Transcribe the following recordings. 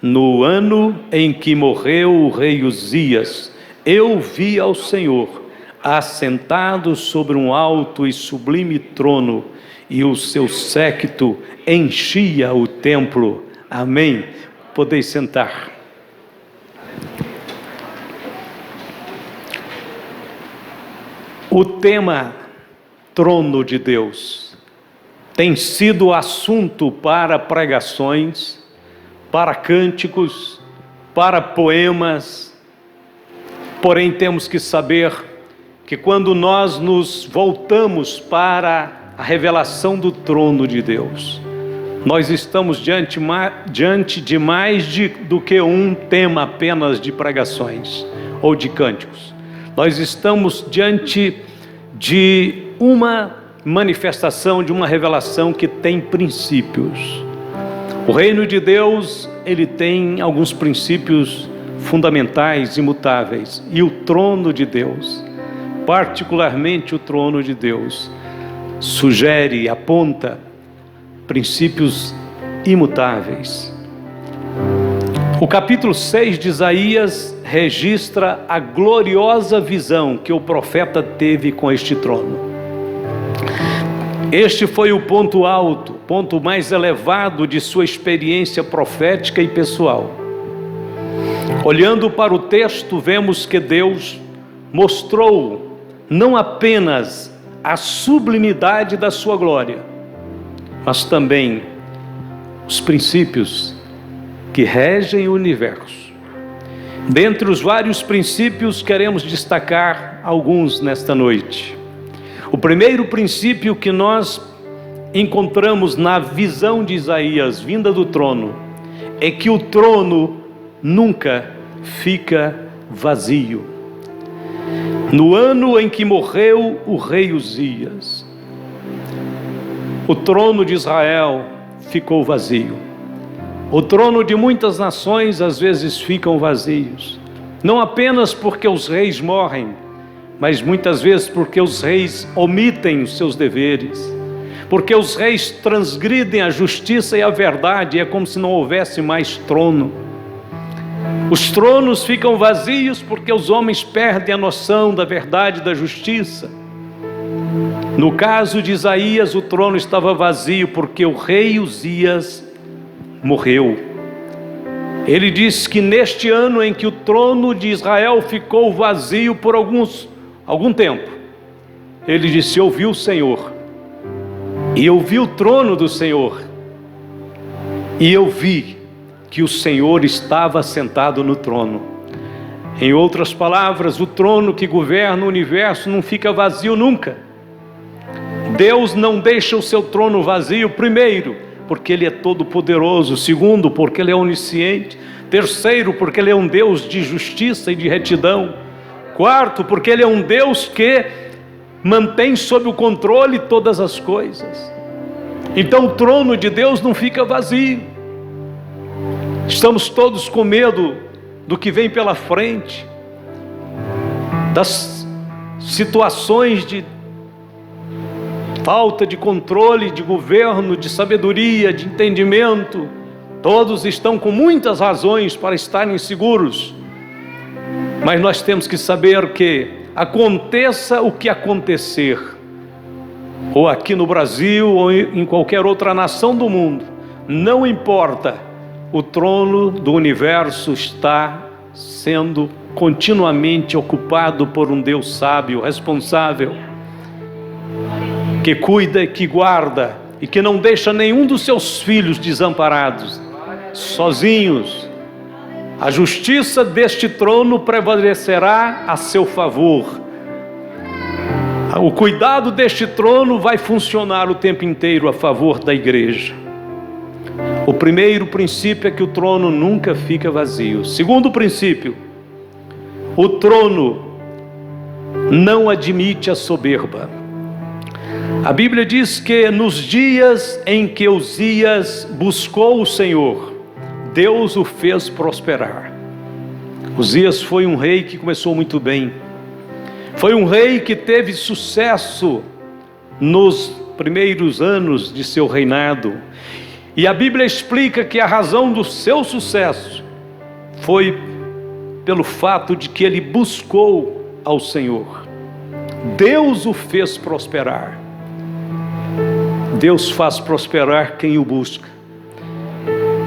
No ano em que morreu o rei Uzias, eu vi ao Senhor assentado sobre um alto e sublime trono, e o seu séquito enchia o templo. Amém. Podeis sentar. O tema trono de Deus tem sido assunto para pregações, para cânticos, para poemas. Porém, temos que saber que quando nós nos voltamos para a revelação do trono de Deus, nós estamos diante de mais do que um tema apenas de pregações ou de cânticos. Nós estamos diante de uma manifestação, de uma revelação que tem princípios. O reino de Deus, ele tem alguns princípios fundamentais, imutáveis. E o trono de Deus, particularmente o trono de Deus, sugere, aponta princípios imutáveis. O capítulo 6 de Isaías registra a gloriosa visão que o profeta teve com este trono. Este foi o ponto alto, ponto mais elevado de sua experiência profética e pessoal. Olhando para o texto, vemos que Deus mostrou não apenas a sublimidade da sua glória, mas também os princípios que regem o universo. Dentre os vários princípios, queremos destacar alguns nesta noite. O primeiro princípio que nós encontramos na visão de Isaías, vinda do trono, é que o trono nunca fica vazio. No ano em que morreu o rei Uzias, o trono de Israel ficou vazio. O trono de muitas nações às vezes ficam vazios, não apenas porque os reis morrem, mas muitas vezes porque os reis omitem os seus deveres, porque os reis transgridem a justiça e a verdade, é como se não houvesse mais trono. Os tronos ficam vazios porque os homens perdem a noção da verdade e da justiça. No caso de Isaías, o trono estava vazio porque o rei Uzias morreu. Ele diz que neste ano em que o trono de Israel ficou vazio por algum tempo, ele disse: eu vi o Senhor, e eu vi o trono do Senhor, e eu vi que o Senhor estava sentado no trono. Em outras palavras, o trono que governa o universo não fica vazio nunca. Deus não deixa o seu trono vazio, primeiro, porque Ele é todo poderoso; segundo, porque Ele é onisciente; terceiro, porque Ele é um Deus de justiça e de retidão; quarto, porque Ele é um Deus que mantém sob o controle todas as coisas. Então o trono de Deus não fica vazio. Estamos todos com medo do que vem pela frente, das situações de falta de controle, de governo, de sabedoria, de entendimento. Todos estão com muitas razões para estarem seguros, mas nós temos que saber que aconteça o que acontecer, ou aqui no Brasil ou em qualquer outra nação do mundo, não importa, o trono do universo está sendo continuamente ocupado por um Deus sábio, responsável, que cuida, que guarda e que não deixa nenhum dos seus filhos desamparados, sozinhos. A justiça deste trono prevalecerá a seu favor. O cuidado deste trono vai funcionar o tempo inteiro a favor da igreja. O primeiro princípio é que o trono nunca fica vazio. Segundo princípio, o trono não admite a soberba. A Bíblia diz que nos dias em que Uzias buscou o Senhor, Deus o fez prosperar. Uzias foi um rei que começou muito bem. Foi um rei que teve sucesso nos primeiros anos de seu reinado. E a Bíblia explica que a razão do seu sucesso foi pelo fato de que ele buscou ao Senhor. Deus o fez prosperar. Deus faz prosperar quem o busca.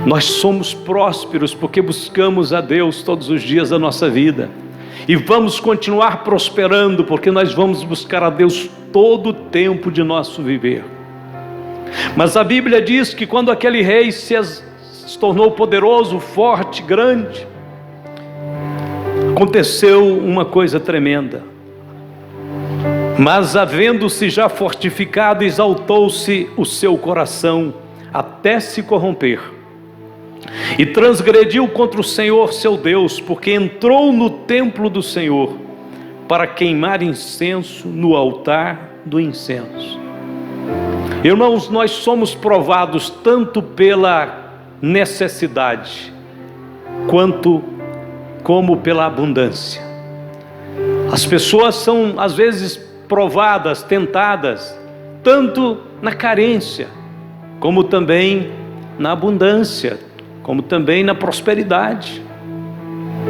Nós somos prósperos porque buscamos a Deus todos os dias da nossa vida. E vamos continuar prosperando porque nós vamos buscar a Deus todo o tempo de nosso viver. Mas a Bíblia diz que quando aquele rei se tornou poderoso, forte, grande, aconteceu uma coisa tremenda. Mas havendo-se já fortificado, exaltou-se o seu coração até se corromper. E transgrediu contra o Senhor seu Deus, porque entrou no templo do Senhor para queimar incenso no altar do incenso. Irmãos, nós somos provados tanto pela necessidade, como pela abundância. As pessoas são às vezes provadas, tentadas, tanto na carência, como também na abundância, como também na prosperidade.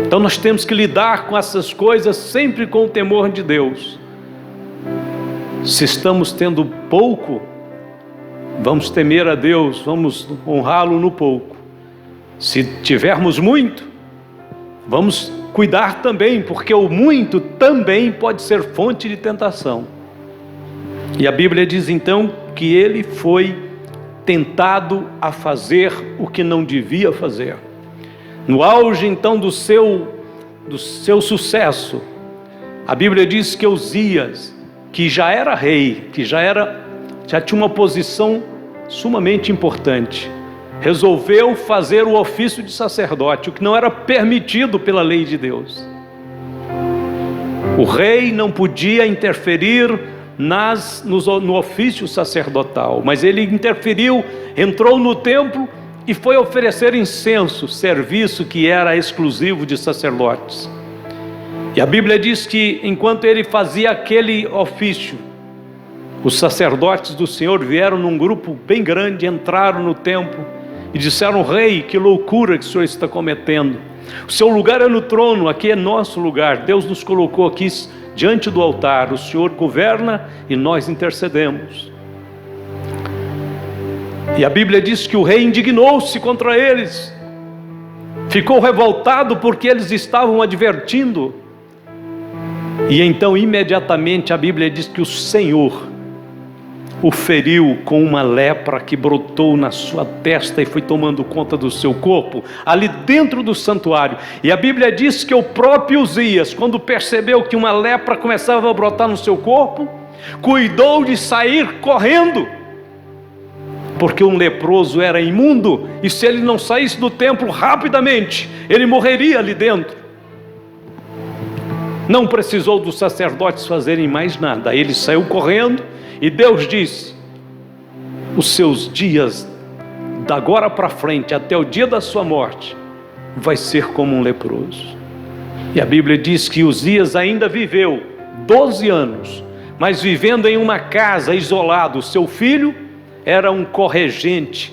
Então nós temos que lidar com essas coisas sempre com o temor de Deus. Se estamos tendo pouco, vamos temer a Deus, vamos honrá-lo no pouco. Se tivermos muito, vamos cuidar também, porque o muito também pode ser fonte de tentação. E a Bíblia diz então que ele foi tentado a fazer o que não devia fazer. No auge então do seu sucesso, a Bíblia diz que Uzias, que já era rei, que já tinha uma posição sumamente importante, resolveu fazer o ofício de sacerdote, o que não era permitido pela lei de Deus. O rei não podia interferir no ofício sacerdotal, mas ele interferiu, entrou no templo e foi oferecer incenso, serviço que era exclusivo de sacerdotes. E a Bíblia diz que enquanto ele fazia aquele ofício, os sacerdotes do Senhor vieram num grupo bem grande, entraram no templo e disseram: rei, que loucura que o senhor está cometendo. O seu lugar é no trono, aqui é nosso lugar. Deus nos colocou aqui diante do altar. O Senhor governa e nós intercedemos. E a Bíblia diz que o rei indignou-se contra eles. Ficou revoltado porque eles estavam advertindo. E então imediatamente a Bíblia diz que o Senhor o feriu com uma lepra que brotou na sua testa e foi tomando conta do seu corpo, ali dentro do santuário. E a Bíblia diz que o próprio Uzias, quando percebeu que uma lepra começava a brotar no seu corpo, cuidou de sair correndo, porque um leproso era imundo, e se ele não saísse do templo rapidamente, ele morreria ali dentro. Não precisou dos sacerdotes fazerem mais nada, ele saiu correndo. E Deus disse: os seus dias, da agora para frente, até o dia da sua morte, vai ser como um leproso. E a Bíblia diz que Uzias ainda viveu 12 anos, mas vivendo em uma casa, isolado. Seu filho era um corregente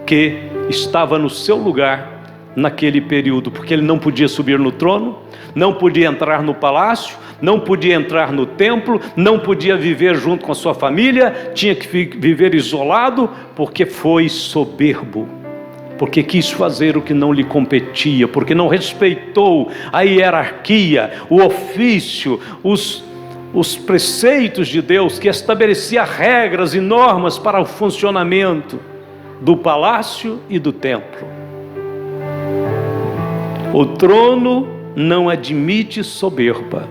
que estava no seu lugar naquele período, porque ele não podia subir no trono, não podia entrar no palácio, não podia entrar no templo, não podia viver junto com a sua família, tinha que viver isolado, porque foi soberbo, porque quis fazer o que não lhe competia, porque não respeitou a hierarquia, o ofício, os preceitos de Deus, que estabelecia regras e normas para o funcionamento do palácio e do templo. O trono não admite soberba.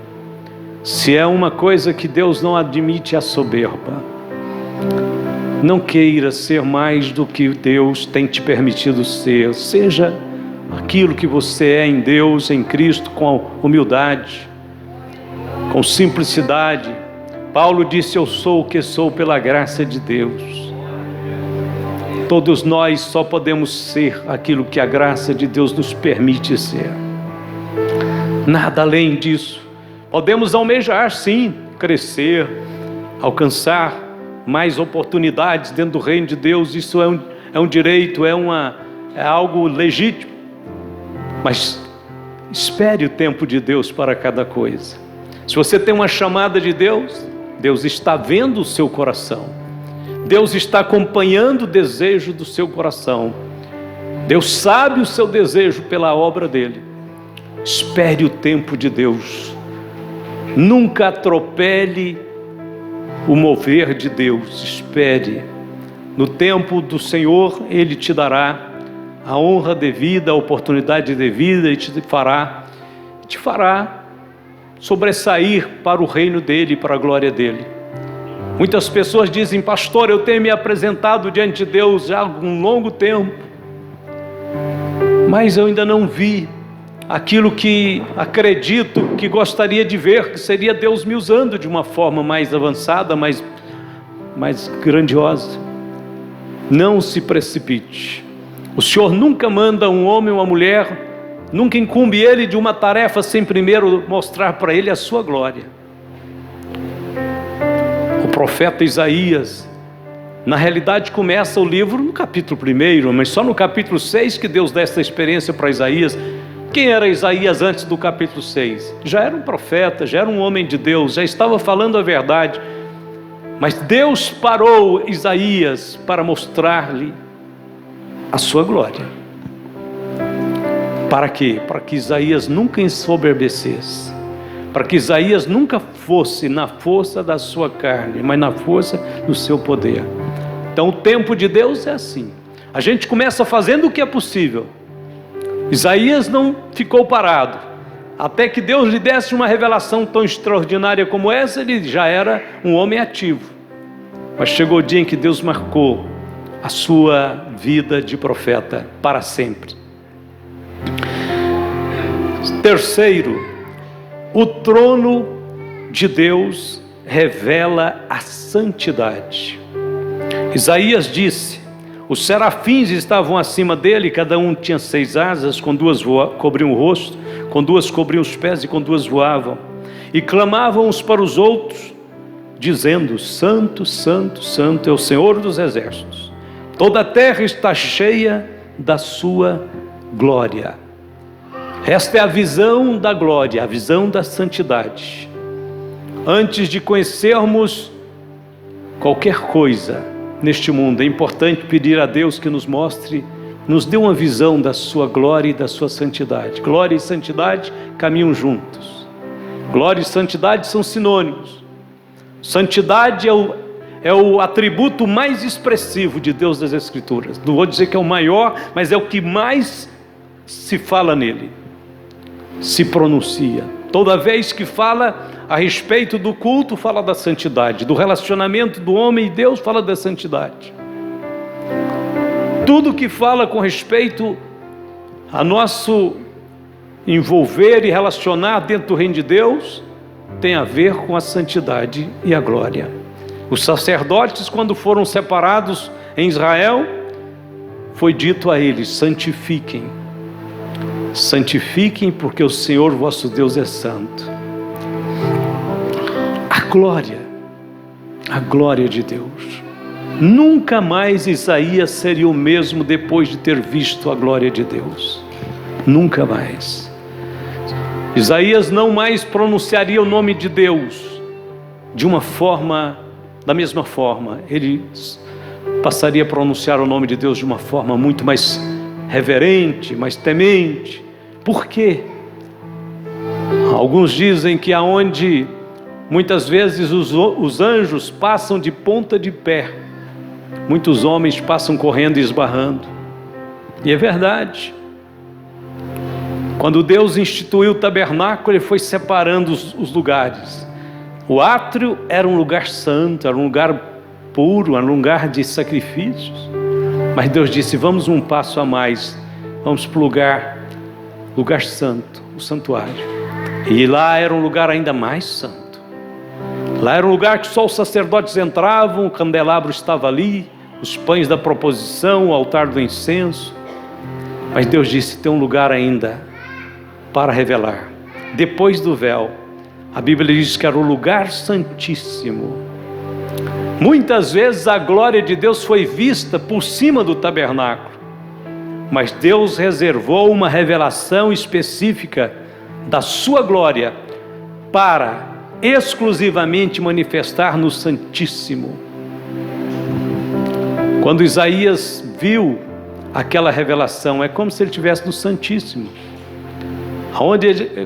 Se é uma coisa que Deus não admite, a soberba. Não queira ser mais do que Deus tem te permitido ser. Seja aquilo que você é em Deus, em Cristo, com humildade, com simplicidade. Paulo disse: eu sou o que sou pela graça de Deus. Todos nós só podemos ser aquilo que a graça de Deus nos permite ser. Nada além disso. Podemos almejar, sim, crescer, alcançar mais oportunidades dentro do reino de Deus. Isso é um direito, é algo legítimo. Mas espere o tempo de Deus para cada coisa. Se você tem uma chamada de Deus, Deus está vendo o seu coração. Deus está acompanhando o desejo do seu coração. Deus sabe o seu desejo pela obra dele. Espere o tempo de Deus. Nunca atropele o mover de Deus. Espere. No tempo do Senhor, Ele te dará a honra devida, a oportunidade devida, e te fará sobressair para o reino dele, para a glória dele. Muitas pessoas dizem: pastor, eu tenho me apresentado diante de Deus já há um longo tempo, mas eu ainda não vi aquilo que acredito que gostaria de ver, que seria Deus me usando de uma forma mais avançada, mais grandiosa. Não se precipite. O Senhor nunca manda um homem ou uma mulher, nunca incumbe ele de uma tarefa sem primeiro mostrar para ele a sua glória. O profeta Isaías, na realidade, começa o livro no capítulo 1, mas só no capítulo 6 que Deus dá essa experiência para Isaías. Quem era Isaías antes do capítulo 6? Já era um profeta, já era um homem de Deus, já estava falando a verdade. Mas Deus parou Isaías para mostrar-lhe a sua glória. Para quê? Para que Isaías nunca ensoberbecesse, para que Isaías nunca fosse na força da sua carne, mas na força do seu poder. Então o tempo de Deus é assim. A gente começa fazendo o que é possível. Isaías não ficou parado. Até que Deus lhe desse uma revelação tão extraordinária como essa, ele já era um homem ativo. Mas chegou o dia em que Deus marcou a sua vida de profeta para sempre. Terceiro, o trono de Deus revela a santidade. Isaías disse: os serafins estavam acima dele, cada um tinha 6 asas, com 2 cobriam o rosto, com 2 cobriam os pés e com 2 voavam, e clamavam uns para os outros, dizendo: Santo, Santo, Santo é o Senhor dos exércitos. Toda a terra está cheia da sua glória. Esta é a visão da glória, a visão da santidade. Antes de conhecermos qualquer coisa neste mundo, é importante pedir a Deus que nos mostre, nos dê uma visão da sua glória e da sua santidade. Glória e santidade caminham juntos. Glória e santidade são sinônimos. Santidade é o atributo mais expressivo de Deus das Escrituras. Não vou dizer que é o maior, mas é o que mais se fala nele, se pronuncia. Toda vez que fala a respeito do culto, fala da santidade. Do relacionamento do homem e Deus, fala da santidade. Tudo que fala com respeito a nosso envolver e relacionar dentro do reino de Deus, tem a ver com a santidade e a glória. Os sacerdotes, quando foram separados em Israel, foi dito a eles: santifiquem. Santifiquem, porque o Senhor vosso Deus é santo. A glória de Deus. Nunca mais Isaías seria o mesmo depois de ter visto a glória de Deus. Nunca mais. Isaías não mais pronunciaria o nome de Deus da mesma forma. Ele passaria a pronunciar o nome de Deus de uma forma muito mais reverente, mais temente. Por quê? Alguns dizem que aonde muitas vezes os anjos passam de ponta de pé, muitos homens passam correndo e esbarrando. E é verdade. Quando Deus instituiu o tabernáculo, Ele foi separando os lugares. O átrio era um lugar santo, era um lugar puro, era um lugar de sacrifícios. Mas Deus disse: vamos um passo a mais, vamos para o lugar santo, o santuário. E lá era um lugar ainda mais santo. Lá era um lugar que só os sacerdotes entravam, o candelabro estava ali, os pães da proposição, o altar do incenso. Mas Deus disse: tem um lugar ainda para revelar. Depois do véu, a Bíblia diz que era o lugar santíssimo. Muitas vezes a glória de Deus foi vista por cima do tabernáculo, mas Deus reservou uma revelação específica da sua glória para exclusivamente manifestar no Santíssimo. Quando Isaías viu aquela revelação, é como se ele estivesse no Santíssimo,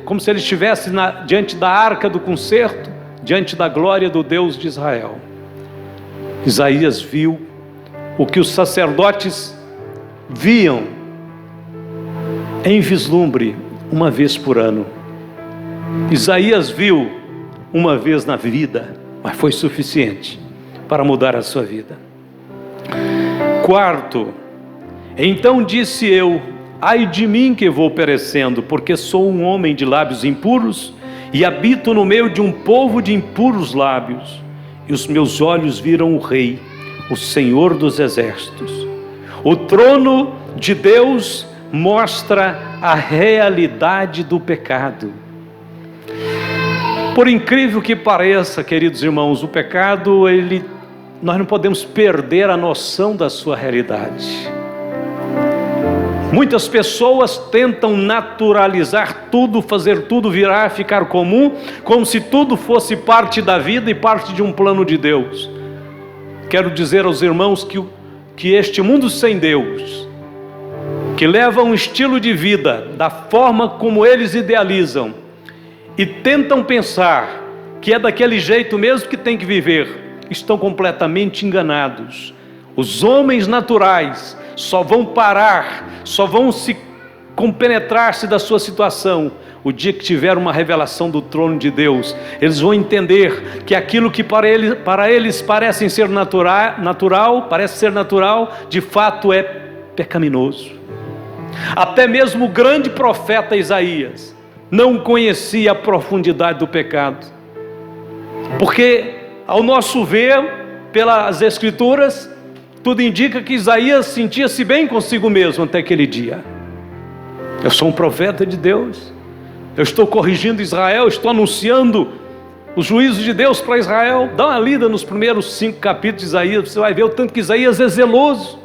como se ele estivesse diante da arca do concerto, diante da glória do Deus de Israel. Isaías viu o que os sacerdotes viam em vislumbre uma vez por ano. Isaías viu uma vez na vida, mas foi suficiente para mudar a sua vida. Quarto, então disse eu: ai de mim que vou perecendo, porque sou um homem de lábios impuros e habito no meio de um povo de impuros lábios. E os meus olhos viram o Rei, o Senhor dos Exércitos. O trono de Deus mostra a realidade do pecado. Por incrível que pareça, queridos irmãos, o pecado, nós não podemos perder a noção da sua realidade. Muitas pessoas tentam naturalizar tudo, fazer tudo ficar comum, como se tudo fosse parte da vida e parte de um plano de Deus. Quero dizer aos irmãos que este mundo sem Deus, que leva um estilo de vida da forma como eles idealizam e tentam pensar que é daquele jeito mesmo que tem que viver, estão completamente enganados. Os homens naturais só vão parar, só vão se compenetrar-se da sua situação o dia que tiver uma revelação do trono de Deus. Eles vão entender que aquilo que para eles parece ser natural, de fato é pecaminoso. Até mesmo o grande profeta Isaías não conhecia a profundidade do pecado, porque ao nosso ver, pelas Escrituras, tudo indica que Isaías sentia-se bem consigo mesmo até aquele dia. Eu sou um profeta de Deus, eu estou corrigindo Israel, estou anunciando os juízos de Deus para Israel. Dá uma lida nos primeiros 5 capítulos de Isaías, você vai ver o tanto que Isaías é zeloso,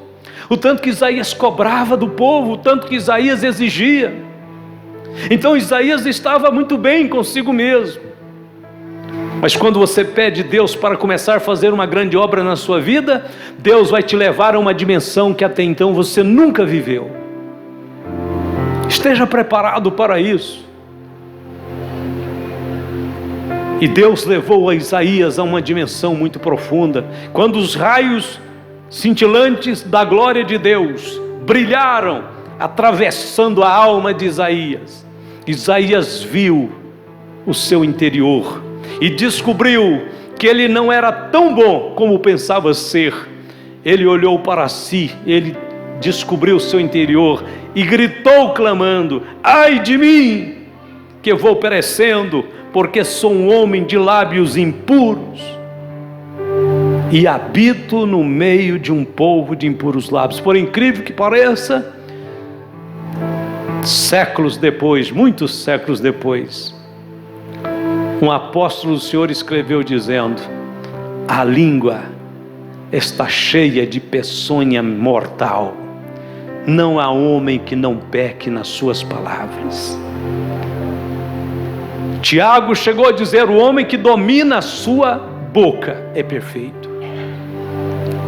o tanto que Isaías cobrava do povo, o tanto que Isaías exigia. Então Isaías estava muito bem consigo mesmo. Mas quando você pede Deus para começar a fazer uma grande obra na sua vida, Deus vai te levar a uma dimensão que até então você nunca viveu. Esteja preparado para isso. E Deus levou a Isaías a uma dimensão muito profunda. Quando os raios cintilantes da glória de Deus brilharam, atravessando a alma de Isaías, Isaías viu o seu interior e descobriu que ele não era tão bom como pensava ser. Ele olhou para si, ele descobriu o seu interior e gritou clamando: ai de mim, que eu vou perecendo, porque sou um homem de lábios impuros e habito no meio de um povo de impuros lábios. Por incrível que pareça, séculos depois, muitos séculos depois, um apóstolo do Senhor escreveu dizendo: a língua está cheia de peçonha mortal, não há homem que não peque nas suas palavras. Tiago chegou a dizer: o homem que domina a sua boca é perfeito.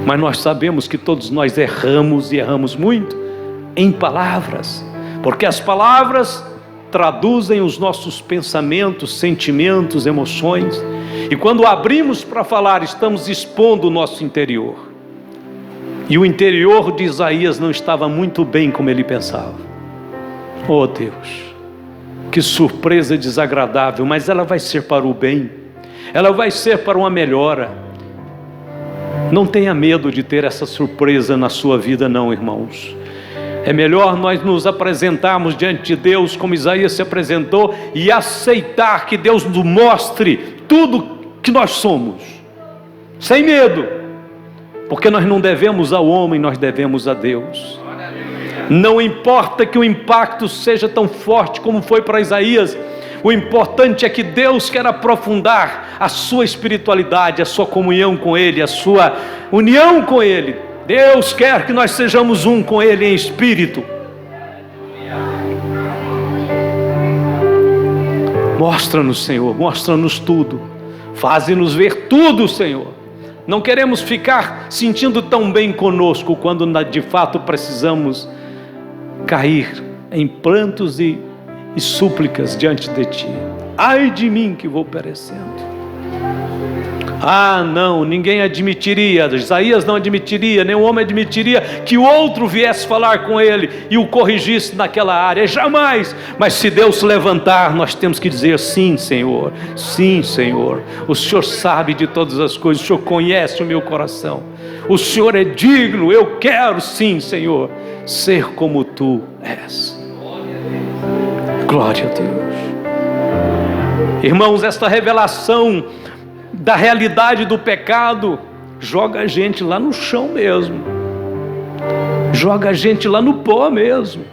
Mas nós sabemos que todos nós erramos, e erramos muito em palavras, porque as palavras traduzem os nossos pensamentos, sentimentos, emoções, e quando abrimos para falar, estamos expondo o nosso interior. E o interior de Isaías não estava muito bem como ele pensava. Oh Deus, que surpresa desagradável, mas ela vai ser para o bem, ela vai ser para uma melhora. Não tenha medo de ter essa surpresa na sua vida não, irmãos. É melhor nós nos apresentarmos diante de Deus como Isaías se apresentou e aceitar que Deus nos mostre tudo que nós somos, sem medo, porque nós não devemos ao homem, nós devemos a Deus. Não importa que o impacto seja tão forte como foi para Isaías, O importante é que Deus quer aprofundar a sua espiritualidade, a sua comunhão com Ele, a sua união com Ele. Deus quer que nós sejamos um com Ele em espírito. Mostra-nos, Senhor, mostra-nos tudo. Faze-nos ver tudo, Senhor. Não queremos ficar sentindo tão bem conosco quando de fato precisamos cair em prantos e súplicas diante de Ti. Ai de mim que vou perecendo. Ah, não, ninguém admitiria, Isaías não admitiria, nenhum homem admitiria que o outro viesse falar com ele e o corrigisse naquela área, jamais. Mas se Deus se levantar, nós temos que dizer: sim, Senhor, o Senhor sabe de todas as coisas, o Senhor conhece o meu coração, o Senhor é digno, eu quero, sim, Senhor, ser como Tu és. Glória a Deus. Irmãos, esta revelação da realidade do pecado joga a gente lá no chão mesmo, joga a gente lá no pó mesmo.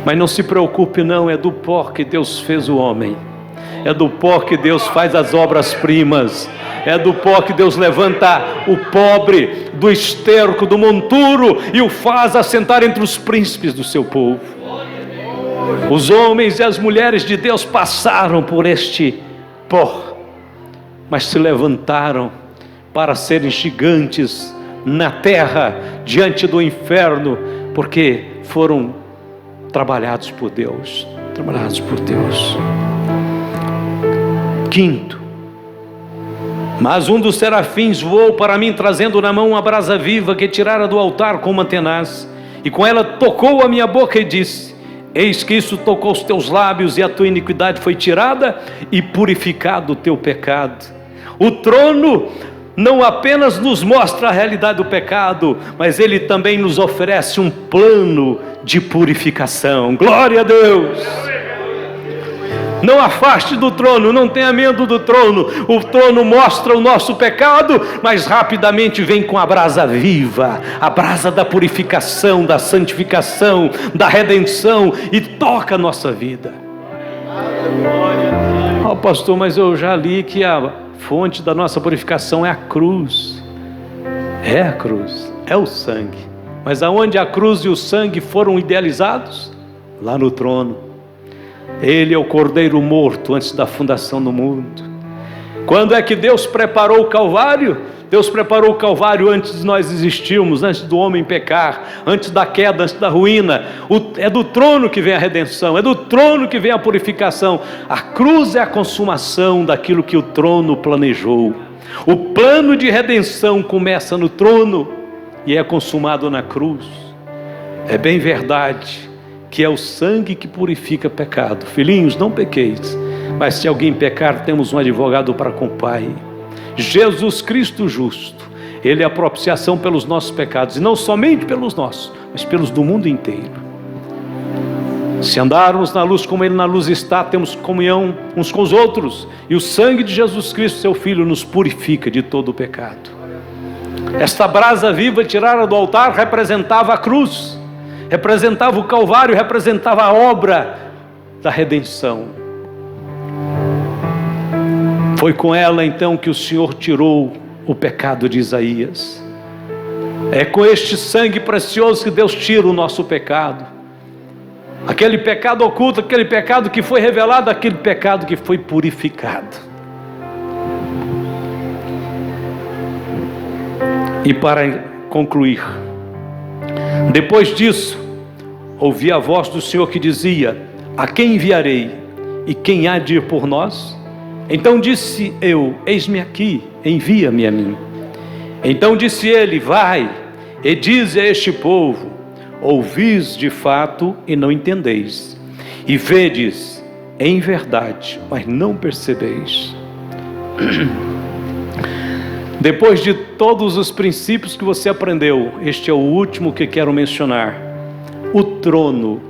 Mas não se preocupe não, é do pó que Deus fez o homem, é do pó que Deus faz as obras-primas, é do pó que Deus levanta o pobre do esterco, do monturo, e o faz assentar entre os príncipes do seu povo. Os homens e as mulheres de Deus passaram por este pó, mas se levantaram para serem gigantes na terra, diante do inferno, porque foram trabalhados por Deus. Quinto, mas um dos serafins voou para mim, trazendo na mão uma brasa viva que tirara do altar com uma tenaz, e com ela tocou a minha boca e disse: eis que isso tocou os teus lábios, e a tua iniquidade foi tirada, e purificado o teu pecado. O trono não apenas nos mostra a realidade do pecado, mas ele também nos oferece um plano de purificação. Glória a Deus! Não afaste do trono, não tenha medo do trono. O trono mostra o nosso pecado, mas rapidamente vem com a brasa viva, a brasa da purificação, da santificação, da redenção, e toca a nossa vida. Oh, pastor, mas eu já li que a fonte da nossa purificação é a cruz. É a cruz, é o sangue. Mas aonde a cruz e o sangue foram idealizados? Lá no trono. Ele é o Cordeiro morto antes da fundação do mundo. Quando é que Deus preparou o Calvário? Deus preparou o Calvário antes de nós existirmos, antes do homem pecar, antes da queda, antes da ruína. É do trono que vem a redenção, é do trono que vem a purificação. A cruz é a consumação daquilo que o trono planejou. O plano de redenção começa no trono e é consumado na cruz. É bem verdade que é o sangue que purifica pecado. Filhinhos, não pequeis, mas se alguém pecar, temos um advogado para com o Pai, Jesus Cristo justo. Ele é a propiciação pelos nossos pecados, e não somente pelos nossos, mas pelos do mundo inteiro. Se andarmos na luz como Ele na luz está, temos comunhão uns com os outros, e o sangue de Jesus Cristo, seu Filho, nos purifica de todo o pecado. Esta brasa viva tirada do altar representava a cruz, representava o Calvário, representava a obra da redenção. Foi com ela então que o Senhor tirou o pecado de Isaías. É com este sangue precioso que Deus tira o nosso pecado. Aquele pecado oculto, aquele pecado que foi revelado, aquele pecado que foi purificado. E para concluir, depois disso, ouvi a voz do Senhor que dizia: a quem enviarei? E quem há de ir por nós? Então disse eu: eis-me aqui, envia-me a mim. Então disse ele: vai, e dize a este povo: ouvis de fato e não entendeis, e vedes em verdade, mas não percebeis. Depois de todos os princípios que você aprendeu, este é o último que quero mencionar. O trono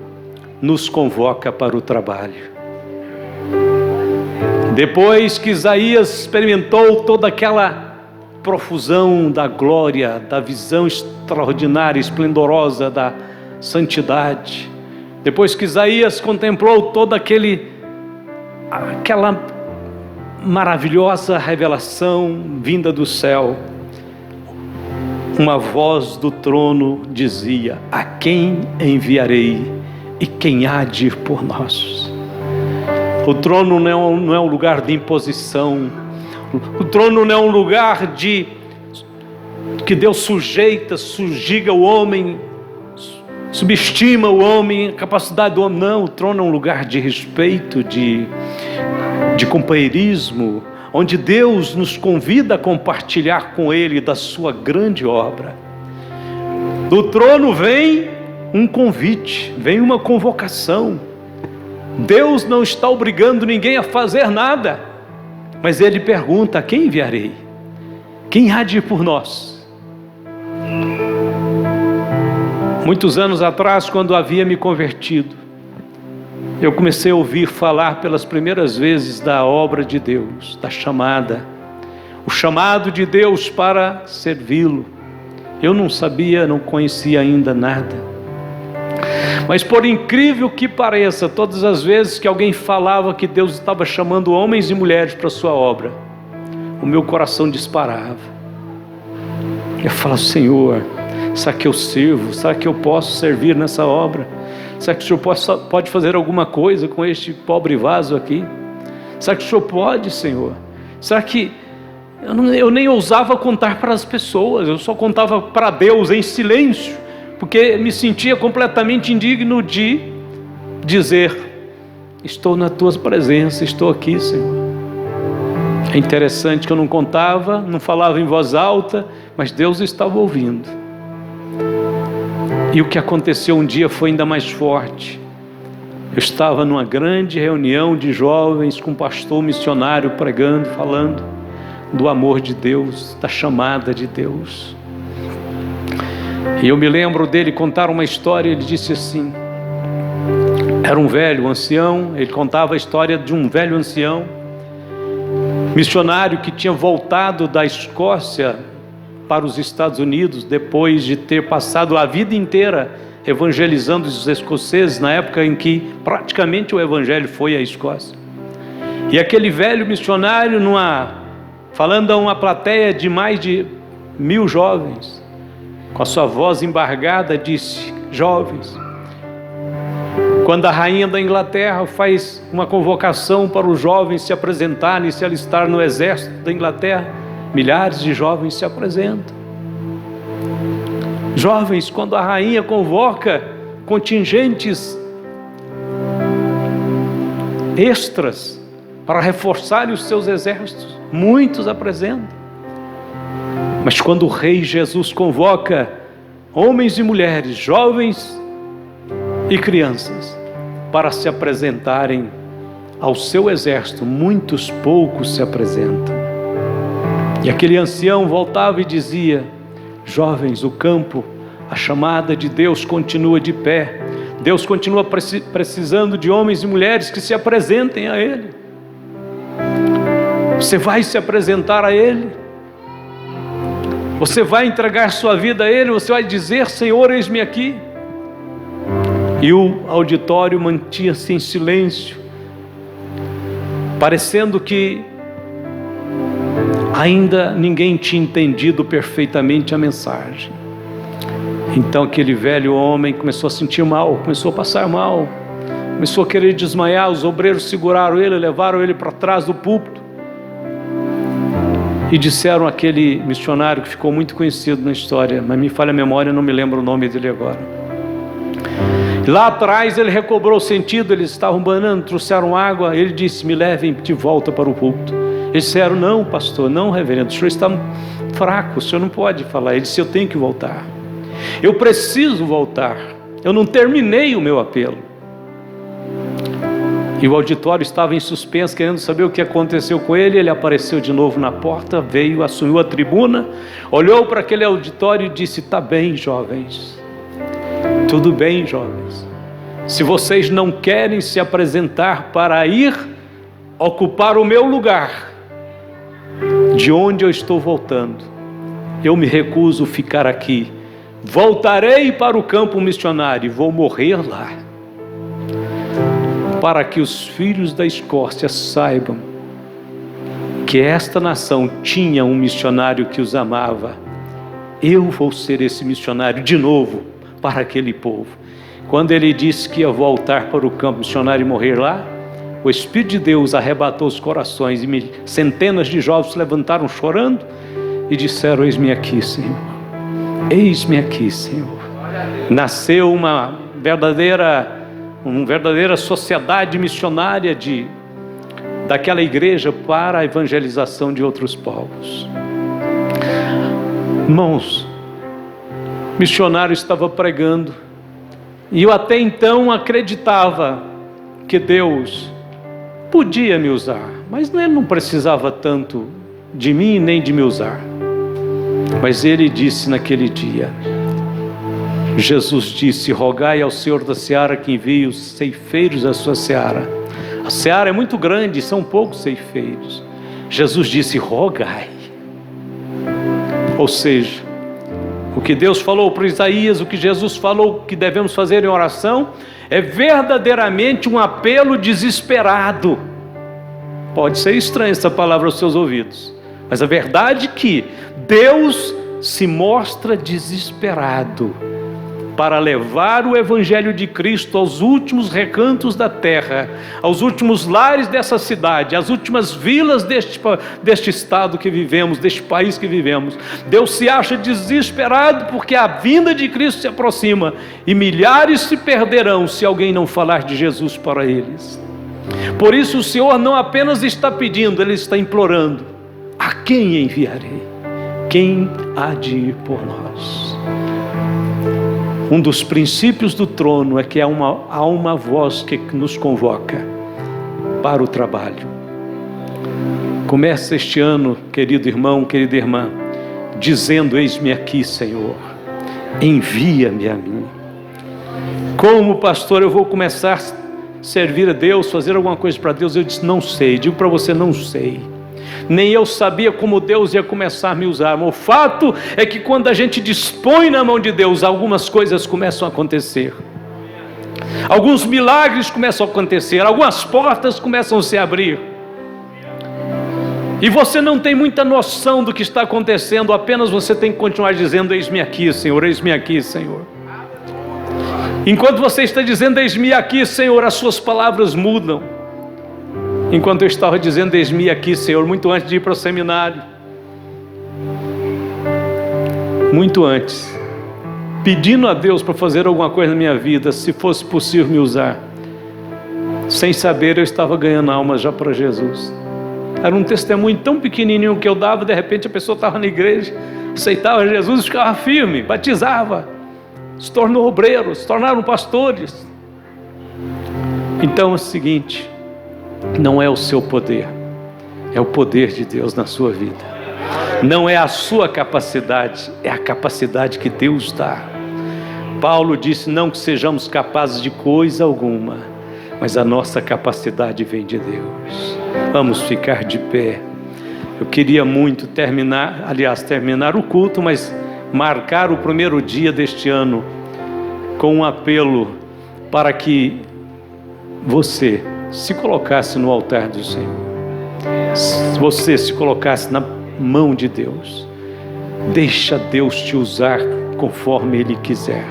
nos convoca para o trabalho. Depois que Isaías experimentou toda aquela profusão da glória, da visão extraordinária, esplendorosa da santidade, depois que Isaías contemplou todo aquele aquela maravilhosa revelação vinda do céu. Uma voz do trono dizia: a quem enviarei e quem há de ir por nós? O trono não é um lugar de imposição. O trono não é um lugar que Deus subjuga o homem, subestima o homem, a capacidade do homem. Não, o trono é um lugar de respeito, de companheirismo, onde Deus nos convida a compartilhar com Ele da sua grande obra. Do trono vem um convite, vem uma convocação. Deus não está obrigando ninguém a fazer nada, mas Ele pergunta: a quem enviarei? Quem há de ir por nós? Muitos anos atrás, quando havia me convertido, eu comecei a ouvir falar pelas primeiras vezes da obra de Deus, da chamada, o chamado de Deus para servi-lo. Eu não sabia, não conhecia ainda nada, mas por incrível que pareça, todas as vezes que alguém falava que Deus estava chamando homens e mulheres para a sua obra, o meu coração disparava. Eu falava: Senhor, será que eu sirvo? Será que eu posso servir nessa obra? Será que o Senhor pode fazer alguma coisa com este pobre vaso aqui? Será que o Senhor pode, Senhor? Será que... Eu nem ousava contar para as pessoas, eu só contava para Deus em silêncio, porque me sentia completamente indigno de dizer: estou na tua presença, estou aqui, Senhor. É interessante que eu não contava, não falava em voz alta, mas Deus estava ouvindo. E o que aconteceu um dia foi ainda mais forte. Eu estava numa grande reunião de jovens com um pastor missionário pregando, falando do amor de Deus, da chamada de Deus. E eu me lembro dele contar uma história. Ele disse assim, era um velho, um ancião, ele contava a história de um velho ancião, missionário que tinha voltado da Escócia para os Estados Unidos, depois de ter passado a vida inteira evangelizando os escoceses, na época em que praticamente o evangelho foi à Escócia. E aquele velho missionário, falando a uma plateia de mais de 1000 jovens, com a sua voz embargada, disse: jovens, quando a rainha da Inglaterra faz uma convocação para os jovens se apresentarem e se alistar no exército da Inglaterra, milhares de jovens se apresentam. Jovens, quando a rainha convoca contingentes extras para reforçarem os seus exércitos, muitos apresentam. Mas quando o Rei Jesus convoca homens e mulheres, jovens e crianças, para se apresentarem ao seu exército, muitos poucos se apresentam. E aquele ancião voltava e dizia: jovens, o campo, a chamada de Deus continua de pé. Deus continua precisando de homens e mulheres que se apresentem a Ele. Você vai se apresentar a Ele? Você vai entregar sua vida a Ele? Você vai dizer: Senhor, eis-me aqui? E o auditório mantinha-se em silêncio, parecendo que ainda ninguém tinha entendido perfeitamente a mensagem. Então aquele velho homem começou a sentir mal, começou a passar mal, começou a querer desmaiar. Os obreiros seguraram ele, levaram ele para trás do púlpito e disseram àquele missionário que ficou muito conhecido na história, mas me falha a memória, não me lembro o nome dele agora. Lá atrás ele recobrou o sentido, eles estavam banando, trouxeram água, ele disse: me levem de volta para o púlpito. Eles disseram: não, pastor, não, reverendo, o senhor está fraco, o senhor não pode falar. Ele disse: eu tenho que voltar, eu preciso voltar, eu não terminei o meu apelo. E o auditório estava em suspenso, querendo saber o que aconteceu com ele. Ele apareceu de novo na porta, veio, assumiu a tribuna, olhou para aquele auditório e disse: tá bem, jovens, tudo bem, jovens, se vocês não querem se apresentar para ir ocupar o meu lugar, de onde eu estou voltando, eu me recuso a ficar aqui. Voltarei para o campo missionário e vou morrer lá. para que os filhos da Escócia saibam que esta nação tinha um missionário que os amava. Eu vou ser esse missionário de novo para aquele povo. Quando ele disse que ia voltar para o campo missionário e morrer lá, o Espírito de Deus arrebatou os corações e centenas de jovens se levantaram chorando e disseram: eis-me aqui, Senhor. Eis-me aqui, Senhor. Nasceu uma verdadeira sociedade missionária daquela igreja para a evangelização de outros povos. Irmãos, o missionário estava pregando, e eu até então acreditava que Deus podia me usar, mas ele não precisava tanto de mim nem de me usar. Mas ele disse naquele dia, Jesus disse: rogai ao Senhor da seara que envie os ceifeiros à sua seara. A seara é muito grande, são poucos ceifeiros. Jesus disse: rogai. Ou seja, o que Deus falou para Isaías, o que Jesus falou que devemos fazer em oração, é verdadeiramente um apelo desesperado. Pode ser estranha essa palavra aos seus ouvidos, mas a verdade é que Deus se mostra desesperado para levar o Evangelho de Cristo aos últimos recantos da terra, aos últimos lares dessa cidade, às últimas vilas deste estado que vivemos, deste país que vivemos. Deus se acha desesperado porque a vinda de Cristo se aproxima e milhares se perderão se alguém não falar de Jesus para eles. Por isso o Senhor não apenas está pedindo, Ele está implorando: a quem enviarei? Quem há de ir por nós? Um dos princípios do trono é que há uma voz que nos convoca para o trabalho. Começa este ano, querido irmão, querida irmã, dizendo: eis-me aqui, Senhor, envia-me a mim. Como pastor, eu vou começar a servir a Deus, fazer alguma coisa para Deus? Eu disse: não sei. Digo para você: não sei. Nem eu sabia como Deus ia começar a me usar, mas o fato é que quando a gente dispõe na mão de Deus, algumas coisas começam a acontecer, alguns milagres começam a acontecer, algumas portas começam a se abrir, e você não tem muita noção do que está acontecendo, apenas você tem que continuar dizendo: eis-me aqui, Senhor, eis-me aqui, Senhor. Enquanto você está dizendo: eis-me aqui, Senhor, as suas palavras mudam. Enquanto eu estava dizendo: eis-me aqui, Senhor, muito antes de ir para o seminário, muito antes, pedindo a Deus para fazer alguma coisa na minha vida, se fosse possível me usar, sem saber eu estava ganhando almas já para Jesus. Era um testemunho tão pequenininho que eu dava, de repente a pessoa estava na igreja, aceitava Jesus, ficava firme, batizava, se tornou obreiro, se tornaram pastores. Então é o seguinte: não é o seu poder, é o poder de Deus na sua vida. Não é a sua capacidade, é a capacidade que Deus dá. Paulo disse: não que sejamos capazes de coisa alguma, mas a nossa capacidade vem de Deus. Vamos ficar de pé. Eu queria muito terminar o culto, mas marcar o primeiro dia deste ano com um apelo para que você se colocasse no altar do Senhor, você se colocasse na mão de Deus. Deixa Deus te usar conforme Ele quiser.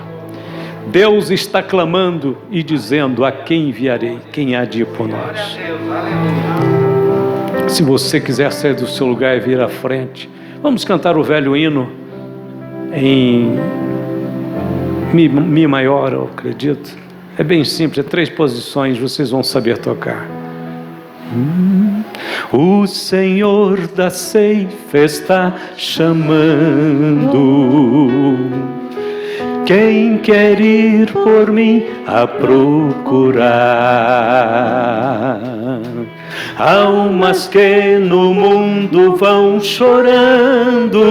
Deus está clamando e dizendo: a quem enviarei? Quem há de ir por nós? Se você quiser sair do seu lugar e vir à frente, vamos cantar o velho hino em Mi maior, eu acredito. É bem simples, é 3 posições, vocês vão saber tocar. O Senhor da ceifa está chamando quem quer ir por mim a procurar. Almas que no mundo vão chorando,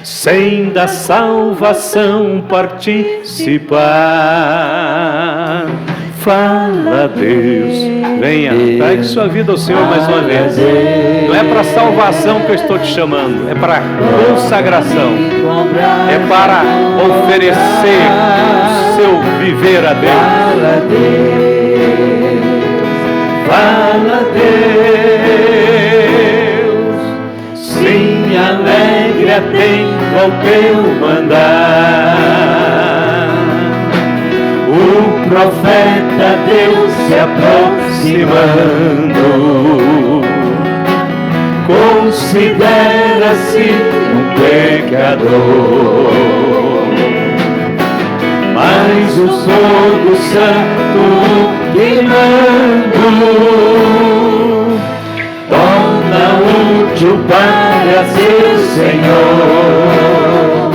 sem da salvação participar. Fala, Deus, venha, pegue sua vida ao Senhor mais uma vez. Não é para salvação que eu estou te chamando, é para consagração, é para oferecer seu viver a Deus. Fala Deus, sim, alegre atento ao teu mandar. O profeta Deus se aproximando, considera-se um pecador, mas o fogo santo queimando torna útil para seu Senhor.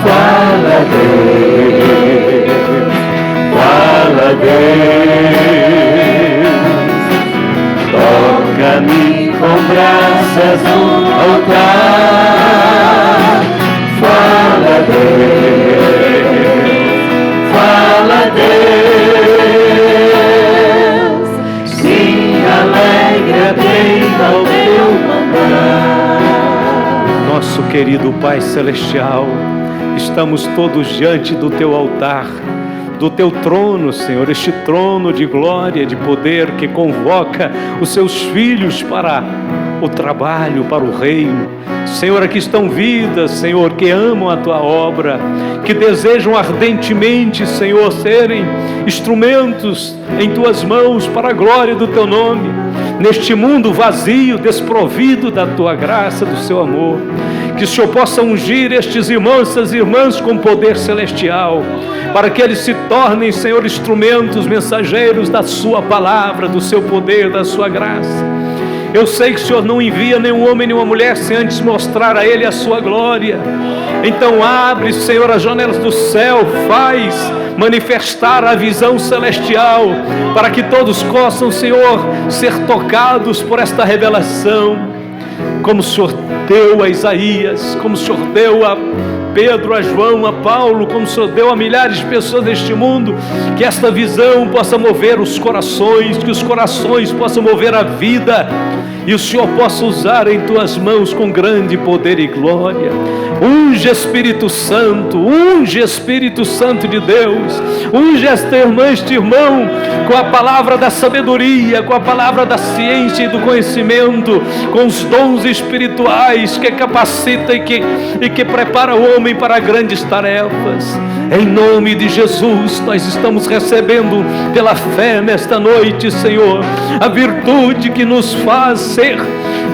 Fala Deus, fala Deus, toca-me com graças no altar. Fala Deus, fala Deus, sim, alegre atento ao teu mandar. Nosso querido Pai Celestial, estamos todos diante do teu altar, do teu trono, Senhor, este trono de glória, de poder que convoca os seus filhos para o trabalho, para o reino. Senhor, aqui estão vidas, Senhor, que amam a tua obra, que desejam ardentemente, Senhor, serem instrumentos em tuas mãos para a glória do teu nome, neste mundo vazio, desprovido da tua graça, do seu amor. Que o Senhor possa ungir estes irmãos, essas irmãs com poder celestial, para que eles se tornem, Senhor, instrumentos, mensageiros da sua palavra, do seu poder, da sua graça. Eu sei que o Senhor não envia nenhum homem, nenhuma mulher, sem antes mostrar a ele a sua glória. Então abre, Senhor, as janelas do céu, faz manifestar a visão celestial, para que todos possam, Senhor, ser tocados por esta revelação, como o Senhor deu a Isaías, como o Senhor deu a Pedro, a João, a Paulo, como o Senhor deu a milhares de pessoas deste mundo. Que esta visão possa mover os corações, que os corações possam mover a vida, e o Senhor possa usar em tuas mãos com grande poder e glória. Unge Espírito Santo, unge Espírito Santo de Deus, unge esta irmã, este irmão, com a palavra da sabedoria, com a palavra da ciência e do conhecimento, com os dons espirituais que capacita e que prepara o homem para grandes tarefas. Em nome de Jesus, nós estamos recebendo pela fé nesta noite, Senhor, a virtude que nos faz ser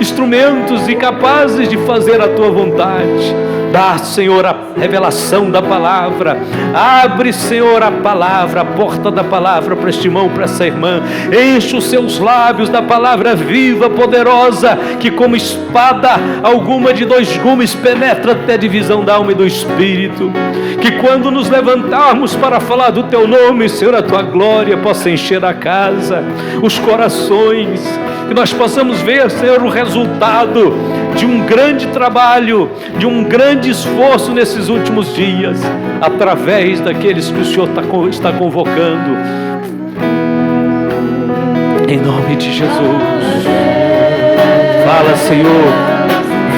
instrumentos e capazes de fazer a tua vontade. Dá, Senhor, a revelação da palavra. Abre, Senhor, a palavra, a porta da palavra para este irmão, para essa irmã. Enche os seus lábios da palavra viva, poderosa, que como espada alguma de dois gumes penetra até a divisão da alma e do espírito. Que quando nos levantarmos para falar do teu nome, Senhor, a tua glória possa encher a casa, os corações. Que nós possamos ver, Senhor, o resultado de um grande trabalho, de um grande esforço nesses últimos dias, através daqueles que o Senhor está convocando. Em nome de Jesus. Fala, Senhor.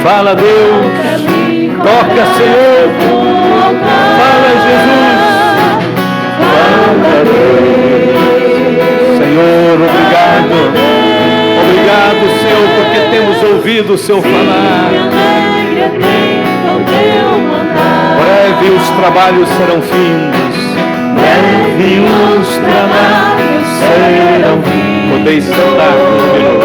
Fala, Deus. Toca, Senhor. Fala, Jesus. Fala, Deus. Senhor, obrigado. Obrigado, Senhor, porque temos ouvido o Senhor falar. Breve os trabalhos serão findos. Breve os trabalhos serão findos. Podeis sentar, Senhor.